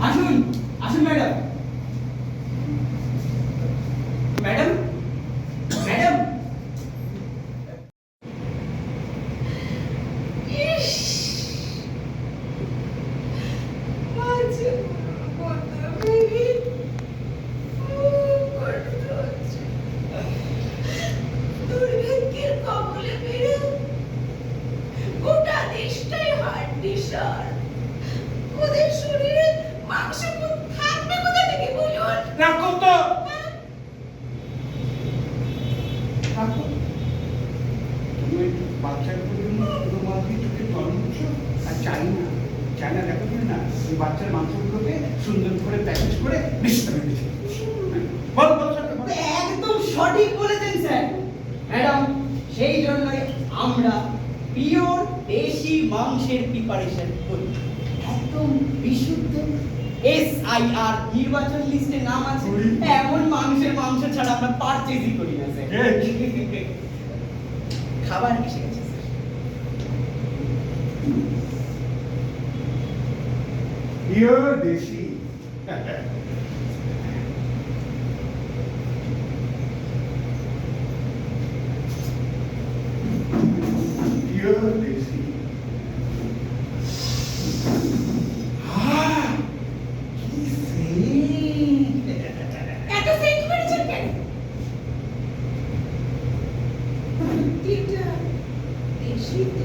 আসুন আসুন madam, madam, madam. ইস! মাঝে কথা ভেবে খুব কষ্ট হচ্ছে। দুর্ভিক্ষের কবলে পেরে গোটা দেশটাই হাড্ডিসার। ওদের শরীরে মাংস থাকবে কোথা থেকে বলুন? রাখো তো, রাখো। তুমি বাচ্চার জন্য শুধুমাত্র চোখে জল মুছো আর চাই না দেখো তুমি না এই বাচ্চার মাংসগুলোকে সুন্দর করে প্যাকেজ করে বিস্তারে দিচ্ছে। বলো বলো সত্যি বলো। একদম সঠিক বলেছেন স্যার। ম্যাডাম, সেই জন্যই আমরা পিওর দেশি মাংসের প্রিপারেশন করি। একদম বিশুদ্ধ SIR নির্বাচন লিস্টে নাম আছে এমন মানুষের মাংস ছাড়া আমরা পারচেজই করি না স্যার। খাবার এসে গেছে স্যার। পিওর দেশি